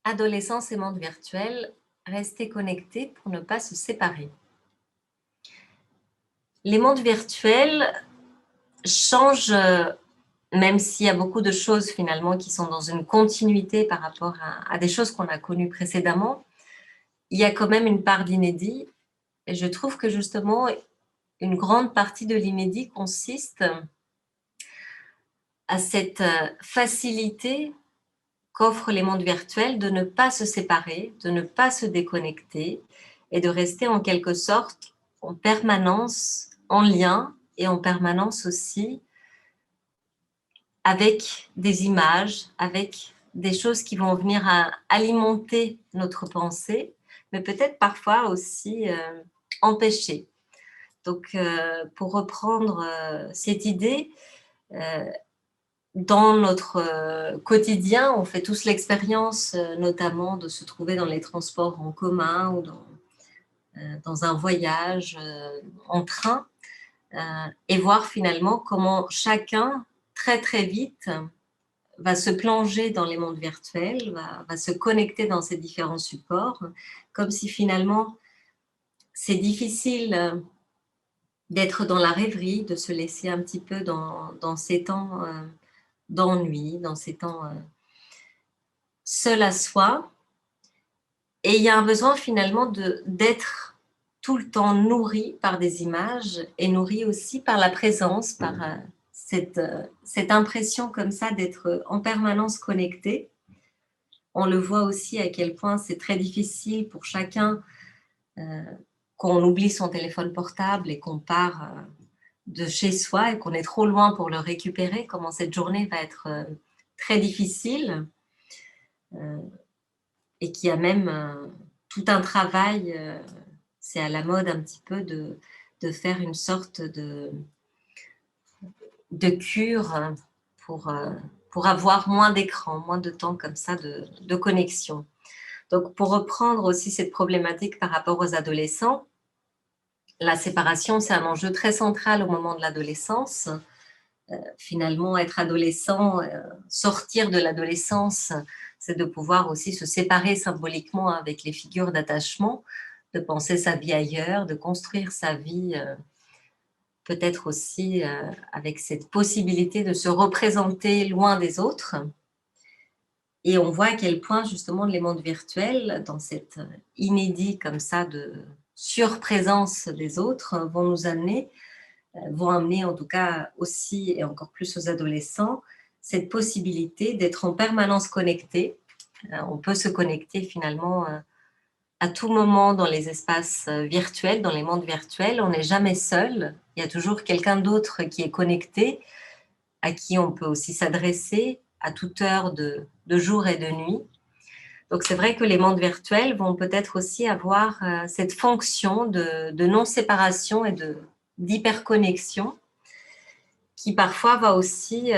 Adolescence et monde virtuel, rester connectés pour ne pas se séparer. Les mondes virtuels changent, même s'il y a beaucoup de choses finalement qui sont dans une continuité par rapport à des choses qu'on a connues précédemment, il y a quand même une part d'inédit et je trouve que justement une grande partie de l'inédit consiste à cette, facilité qu'offrent les mondes virtuels de ne pas se séparer, de ne pas se déconnecter et de rester en quelque sorte en permanence en lien et en permanence aussi avec des images, avec des choses qui vont venir alimenter notre pensée, mais peut-être parfois aussi empêcher. Donc, pour reprendre cette idée, euh, dans notre quotidien, on fait tous l'expérience, notamment de se trouver dans les transports en commun ou dans un voyage en train et voir finalement comment chacun, très très vite, va se plonger dans les mondes virtuels, va se connecter dans ces différents supports, comme si finalement c'est difficile d'être dans la rêverie, de se laisser un petit peu dans ces temps d'ennui, dans ces temps seul à soi. Et il y a un besoin finalement d'être tout le temps nourri par des images et nourri aussi par la présence, par cette impression comme ça d'être en permanence connecté. On le voit aussi à quel point c'est très difficile pour chacun qu'on oublie son téléphone portable et qu'on part de chez soi et qu'on est trop loin pour le récupérer, comment cette journée va être très difficile. Et qui a même tout un travail, c'est à la mode un petit peu de faire une sorte de cure pour avoir moins d'écran, moins de temps comme ça de connexion. Donc pour reprendre aussi cette problématique par rapport aux adolescents, la séparation, c'est un enjeu très central au moment de l'adolescence. Finalement, être adolescent, sortir de l'adolescence, c'est de pouvoir aussi se séparer symboliquement avec les figures d'attachement, de penser sa vie ailleurs, de construire sa vie peut-être aussi avec cette possibilité de se représenter loin des autres. Et on voit à quel point justement les mondes virtuels, dans cet inédit comme ça de surprésence des autres, vont amener en tout cas aussi et encore plus aux adolescents cette possibilité d'être en permanence connecté. On peut se connecter finalement à tout moment dans les espaces virtuels, dans les mondes virtuels. On n'est jamais seul. Il y a toujours quelqu'un d'autre qui est connecté, à qui on peut aussi s'adresser à toute heure de jour et de nuit. Donc c'est vrai que les mondes virtuels vont peut-être aussi avoir cette fonction de non-séparation et d'hyperconnexion qui parfois va aussi,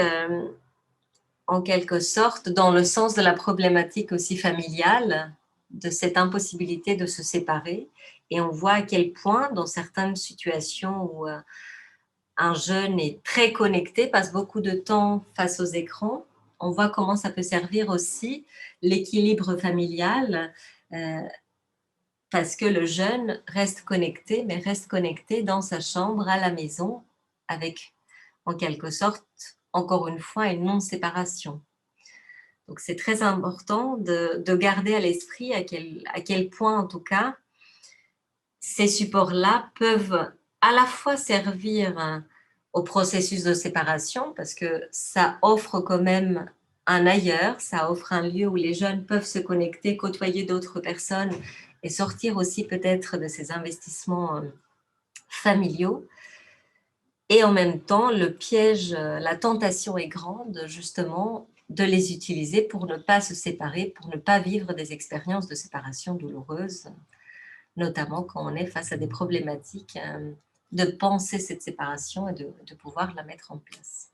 en quelque sorte, dans le sens de la problématique aussi familiale, de cette impossibilité de se séparer. Et on voit à quel point, dans certaines situations où un jeune est très connecté, passe beaucoup de temps face aux écrans, on voit comment ça peut servir aussi l'équilibre familial, euh, parce que le jeune reste connecté, mais reste connecté dans sa chambre, à la maison, avec en quelque sorte, encore une fois, une non-séparation. Donc c'est très important de garder à l'esprit à quel point, en tout cas, ces supports-là peuvent à la fois servir au processus de séparation, parce que ça offre quand même un ailleurs, ça offre un lieu où les jeunes peuvent se connecter, côtoyer d'autres personnes et sortir aussi peut-être de ces investissements familiaux. Et en même temps, le piège, la tentation est grande, justement, de les utiliser pour ne pas se séparer, pour ne pas vivre des expériences de séparation douloureuses, notamment quand on est face à des problématiques de penser cette séparation et de pouvoir la mettre en place.